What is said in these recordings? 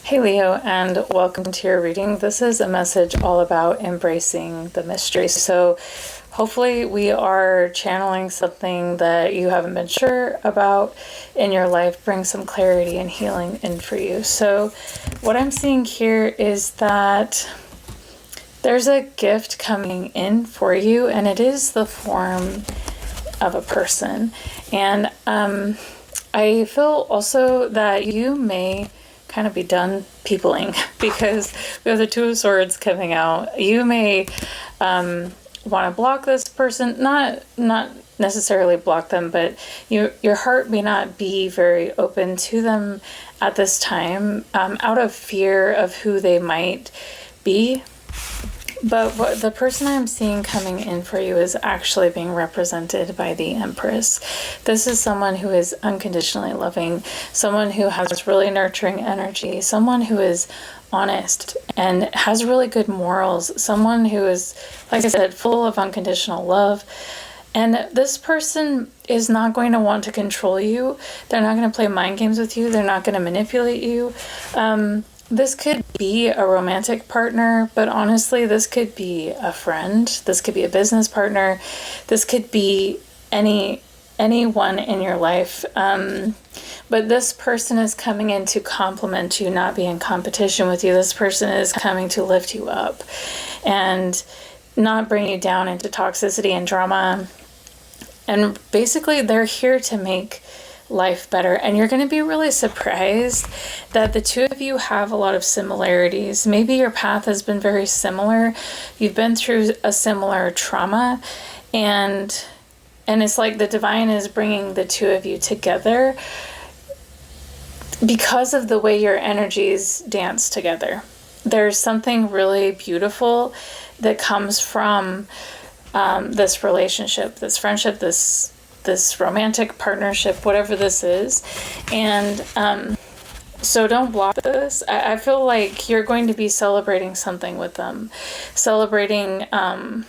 Hey Leo, and welcome to your reading. This is a message all about embracing the mystery. So, hopefully, we are channeling something that you haven't been sure about in your life, bring some clarity and healing in for you. So, what I'm seeing here is that there's a gift coming in for you, and it is the form of a person. And I feel also that you may kind of be done peopling because we have the Two of Swords coming out. You may want to block this person, not necessarily block them, but your heart may not be very open to them at this time, out of fear of who they might be. But what the person I'm seeing coming in for you is actually being represented by the Empress. This is someone who is unconditionally loving, someone who has really nurturing energy, someone who is honest and has really good morals, someone who is, like I said, full of unconditional love. And this person is not going to want to control you. They're not going to play mind games with you. They're not going to manipulate you. This could be a romantic partner, but honestly, this could be a friend. This could be a business partner. This could be anyone in your life. But this person is coming in to complement you, not be in competition with you. This person is coming to lift you up and not bring you down into toxicity and drama. And basically, they're here to make life better. And you're going to be really surprised that the two of you have a lot of similarities. Maybe your path has been very similar. You've been through a similar trauma, and it's like the divine is bringing the two of you together because of the way your energies dance together. There's something really beautiful that comes from this relationship, this friendship, this romantic partnership, whatever this is. And so don't block this. I feel like you're going to be celebrating something with them. Celebrating, I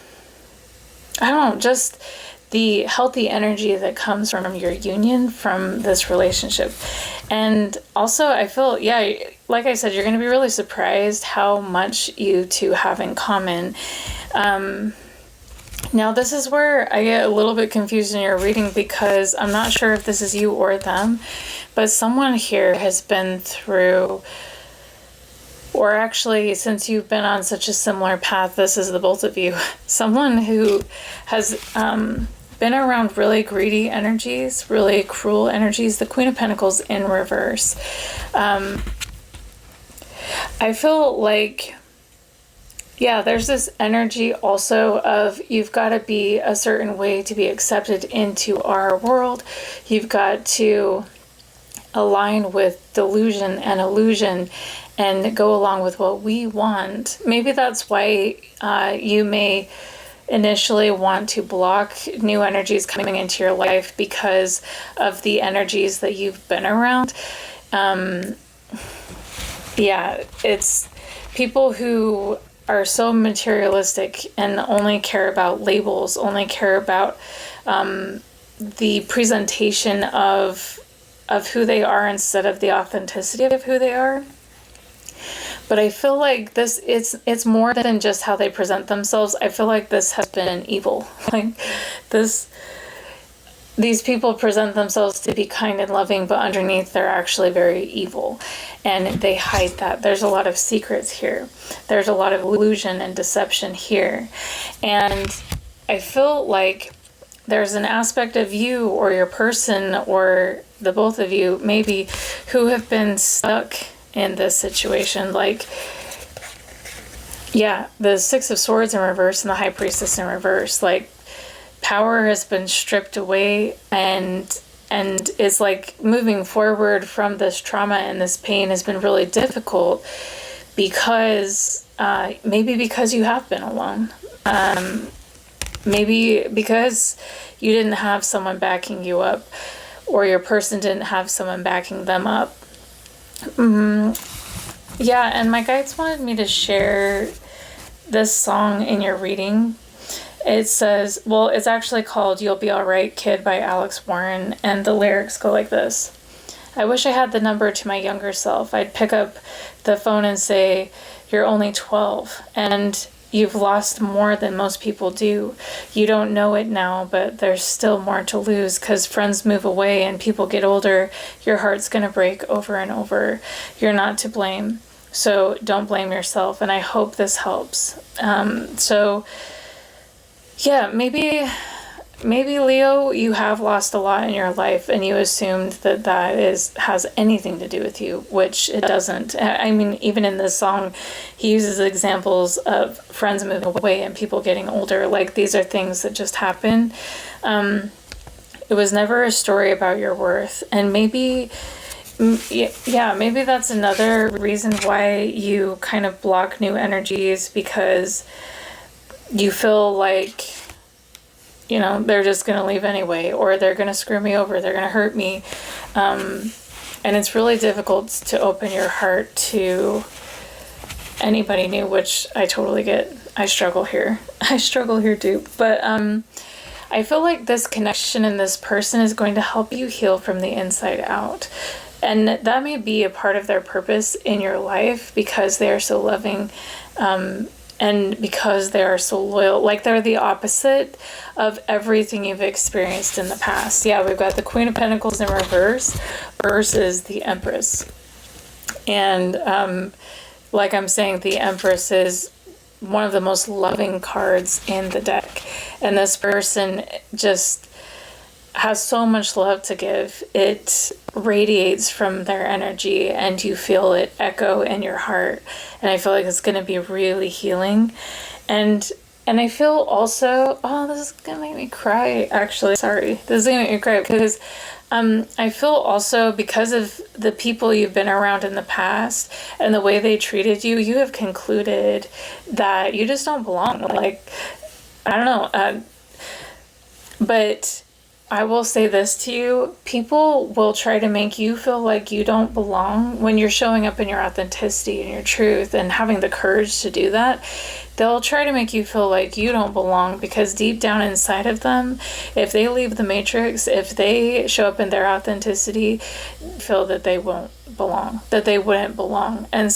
don't know, just the healthy energy that comes from your union, from this relationship. And also, I feel, yeah, like I said, you're going to be really surprised how much you two have in common. Now, this is where I get a little bit confused in your reading because I'm not sure if this is you or them, but someone here has been through, or actually, since you've been on such a similar path, this is the both of you, someone who has been around really greedy energies, really cruel energies, the Queen of Pentacles in reverse. I feel like, yeah, there's this energy also of you've got to be a certain way to be accepted into our world. You've got to align with delusion and illusion and go along with what we want. Maybe that's why you may initially want to block new energies coming into your life because of the energies that you've been around. Yeah, it's people who are so materialistic and only care about labels, only care about the presentation of who they are instead of the authenticity of who they are. But I feel like this, it's more than just how they present themselves. I feel like this has been an evil. Like these people present themselves to be kind and loving, but underneath they're actually very evil. And they hide that. There's a lot of secrets here. There's a lot of illusion and deception here. And I feel like there's an aspect of you or your person or the both of you maybe who have been stuck in this situation. Like, yeah, the Six of Swords in reverse and the High Priestess in reverse. Like, power has been stripped away and it's like moving forward from this trauma and this pain has been really difficult because maybe because you have been alone. Maybe because you didn't have someone backing you up or your person didn't have someone backing them up. Yeah, and my guides wanted me to share this song in your reading. It says, well, it's actually called You'll Be Alright, Kid by Alex Warren, and the lyrics go like this. I wish I had the number to my younger self. I'd pick up the phone and say, you're only 12 and you've lost more than most people do. You don't know it now, but there's still more to lose because friends move away and people get older. Your heart's going to break over and over. You're not to blame. So don't blame yourself. And I hope this helps. Yeah, maybe Leo, you have lost a lot in your life and you assumed that has anything to do with you, which it doesn't. I mean, even in this song, he uses examples of friends moving away and people getting older. Like, these are things that just happen. It was never a story about your worth. And maybe that's another reason why you kind of block new energies, because you feel like, they're just going to leave anyway, or they're going to screw me over, they're going to hurt me. And it's really difficult to open your heart to anybody new, which I totally get. I struggle here. Too. But I feel like this connection and this person is going to help you heal from the inside out. And that may be a part of their purpose in your life because they are so loving, and because they are so loyal. Like, they're the opposite of everything you've experienced in the past. Yeah, we've got the Queen of Pentacles in reverse versus the Empress. And like I'm saying, the Empress is one of the most loving cards in the deck. And this person just has so much love to give. It radiates from their energy and you feel it echo in your heart. And I feel like it's going to be really healing. And I feel also, this is going to make me cry, actually. Sorry. This is going to make me cry because I feel also, because of the people you've been around in the past and the way they treated you, you have concluded that you just don't belong. Like, I don't know. But I will say this to you, people will try to make you feel like you don't belong when you're showing up in your authenticity and your truth and having the courage to do that. They'll try to make you feel like you don't belong because deep down inside of them, if they leave the matrix, if they show up in their authenticity, feel that they won't belong, that they wouldn't belong. And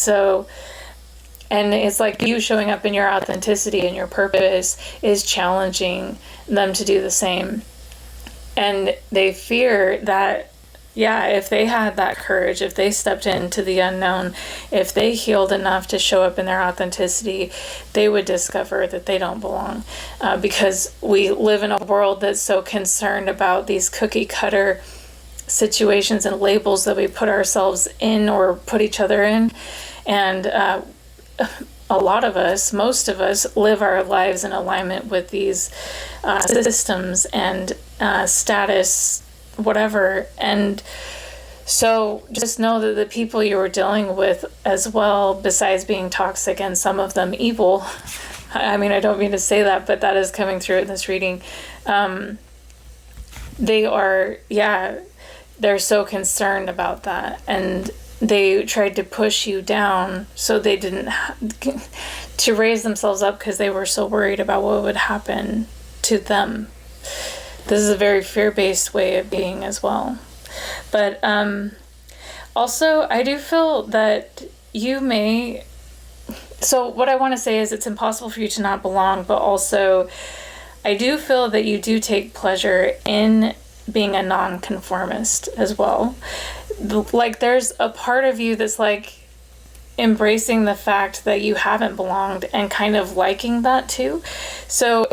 it's like you showing up in your authenticity and your purpose is challenging them to do the same. And they fear that, if they had that courage, if they stepped into the unknown, if they healed enough to show up in their authenticity, they would discover that they don't belong. Because we live in a world that's so concerned about these cookie cutter situations and labels that we put ourselves in or put each other in. And a lot of us, most of us, live our lives in alignment with these systems and status, whatever. And so just know that the people you were dealing with as well, besides being toxic and some of them evil, I mean, I don't mean to say that, but that is coming through in this reading. They are, they're so concerned about that. And they tried to push you down so they didn't to raise themselves up because they were so worried about what would happen to them. This is a very fear-based way of being as well. But also, I do feel that you may... So what I want to say is it's impossible for you to not belong, but also I do feel that you do take pleasure in being a non-conformist as well. Like, there's a part of you that's like embracing the fact that you haven't belonged and kind of liking that too. So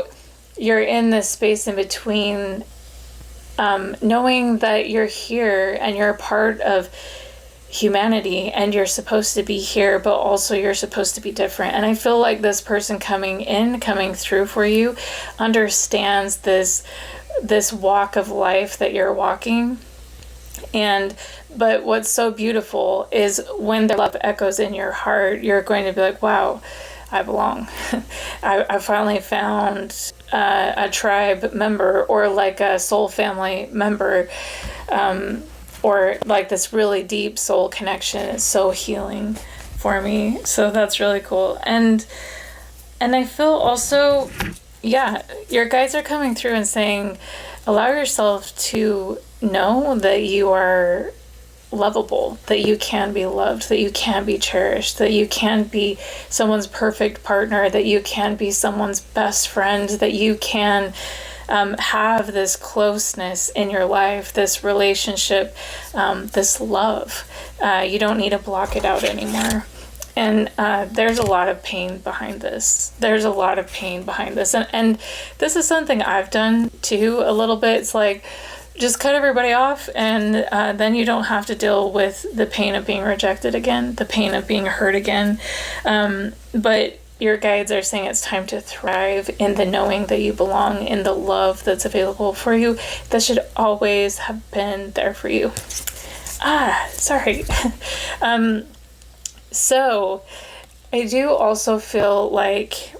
you're in this space in between, knowing that you're here and you're a part of humanity and you're supposed to be here, but also you're supposed to be different. And I feel like this person coming through for you understands this walk of life that you're walking. But what's so beautiful is when the love echoes in your heart, you're going to be like, wow, I belong. I finally found a tribe member, or like a soul family member, or like this really deep soul connection. It's so healing for me. So that's really cool. And I feel also, your guides are coming through and saying, allow yourself to know that you are lovable, that you can be loved, that you can be cherished, that you can be someone's perfect partner, that you can be someone's best friend, that you can have this closeness in your life, this relationship, this love. You don't need to block it out anymore. And there's a lot of pain behind this. There's a lot of pain behind this. And this is something I've done too a little bit. It's like, just cut everybody off, and then you don't have to deal with the pain of being rejected again, the pain of being hurt again. But your guides are saying it's time to thrive in the knowing that you belong, in the love that's available for you, that should always have been there for you. Sorry. So I do also feel like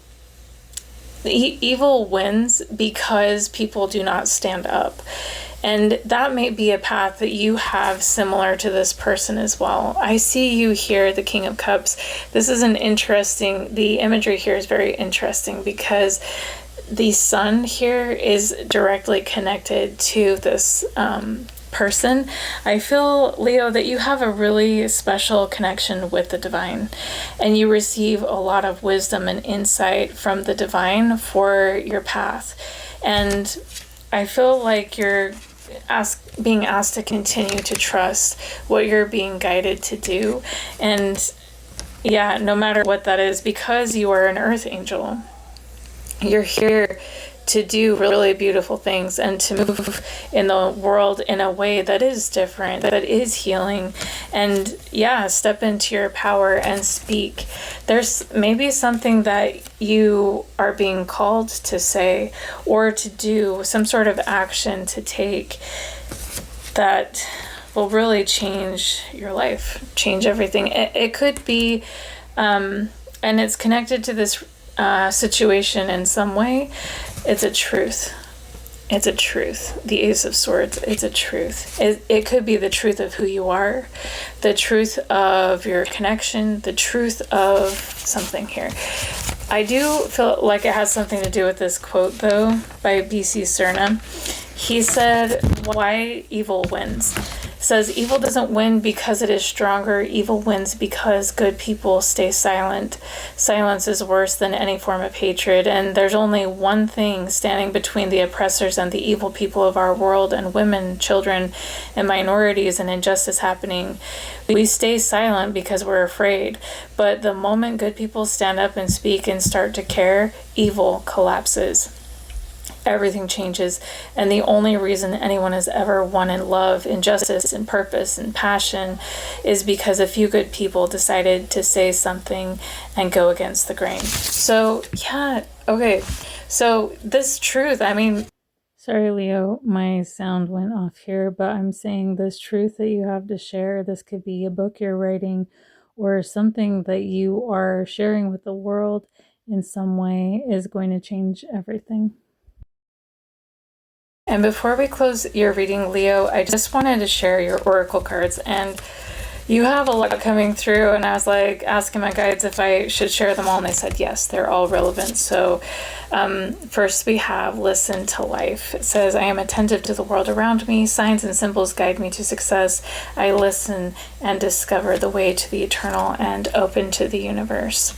evil wins because people do not stand up. And that may be a path that you have similar to this person as well. I see you here, the King of Cups. This is the imagery here is very interesting because the sun here is directly connected to this person. I feel, Leo, that you have a really special connection with the divine, and you receive a lot of wisdom and insight from the divine for your path. And I feel like you're being asked to continue to trust what you're being guided to do. And yeah, no matter what that is, because you are an earth angel, you're here to do really beautiful things and to move in the world in a way that is different, that is healing. And yeah, step into your power and speak. There's maybe something that you are being called to say or to do, some sort of action to take that will really change your life, change everything. It could be, and it's connected to this situation in some way. It's a truth. It's a truth. The Ace of Swords, it's a truth. It could be the truth of who you are, the truth of your connection, the truth of something here. I do feel like it has something to do with this quote, though, by B.C. Cerna. He said, why evil wins. Says, evil doesn't win because it is stronger. Evil wins because good people stay silent. Silence is worse than any form of hatred, and there's only one thing standing between the oppressors and the evil people of our world, and women, children, and minorities, and injustice happening. We stay silent because we're afraid, but the moment good people stand up and speak and start to care, evil collapses. Everything changes, and the only reason anyone has ever won in love, in justice, in purpose, and passion is because a few good people decided to say something and go against the grain. So, yeah, okay. So, this truth, sorry, Leo, my sound went off here, but I'm saying this truth that you have to share, this could be a book you're writing or something that you are sharing with the world in some way, is going to change everything. And before we close your reading, Leo, I just wanted to share your oracle cards. And you have a lot coming through, and I was like asking my guides if I should share them all, and they said yes, they're all relevant. So first we have listen to life. It says, I am attentive to the world around me. Signs and symbols guide me to success. I listen and discover the way to the eternal and open to the universe,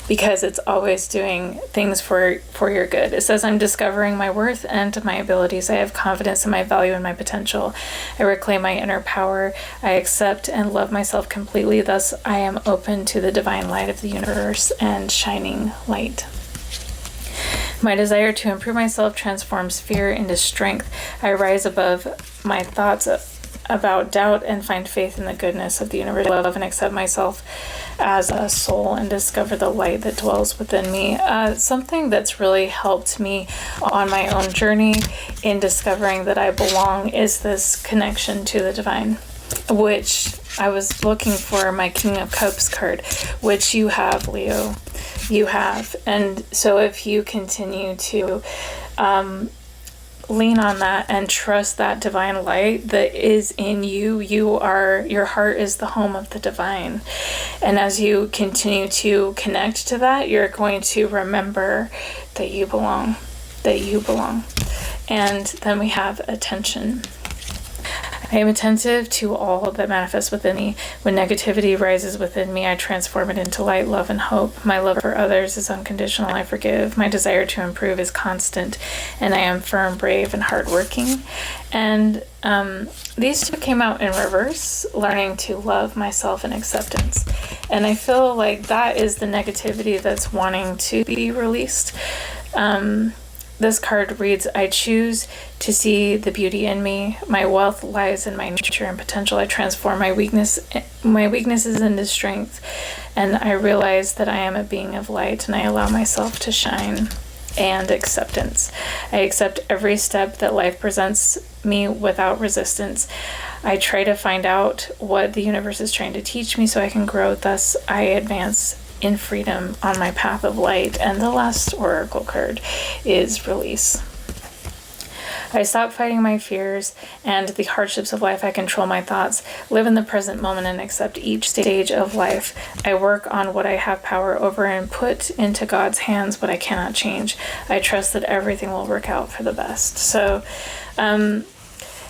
because it's always doing things for your good. It says, I'm discovering my worth and my abilities. I have confidence in my value and my potential. I reclaim my inner power. I accept and love myself completely. Thus, I am open to the divine light of the universe and shining light. My desire to improve myself transforms fear into strength. I rise above my thoughts about doubt and find faith in the goodness of the universe. I love and accept myself as a soul and discover the light that dwells within me. Something that's really helped me on my own journey in discovering that I belong is this connection to the divine, which I was looking for my King of Cups card, which you have, Leo. You have. And so if you continue to lean on that and trust that divine light that is in you, your heart is the home of the divine. And as you continue to connect to that, you're going to remember that you belong, And then we have attention. I am attentive to all that manifests within me. When negativity rises within me, I transform it into light, love, and hope. My love for others is unconditional. I forgive. My desire to improve is constant, and I am firm, brave, and hardworking. And these two came out in reverse, learning to love myself and acceptance. And I feel like that is the negativity that's wanting to be released. This card reads, I choose to see the beauty in me. My wealth lies in my nature and potential. I transform my weaknesses into strength. And I realize that I am a being of light, and I allow myself to shine. And acceptance. I accept every step that life presents me without resistance. I try to find out what the universe is trying to teach me so I can grow. Thus, I advance in freedom on my path of light. And the last oracle card is release. I stop fighting my fears and the hardships of life. I control my thoughts, live in the present moment, and accept each stage of life. I work on what I have power over and put into God's hands what I cannot change. I trust that everything will work out for the best. So,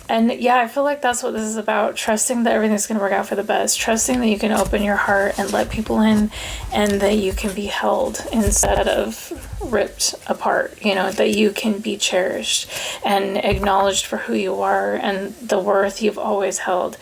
and yeah, I feel like that's what this is about. Trusting that everything's going to work out for the best. Trusting that you can open your heart and let people in, and that you can be held instead of ripped apart. You know, that you can be cherished and acknowledged for who you are and the worth you've always held.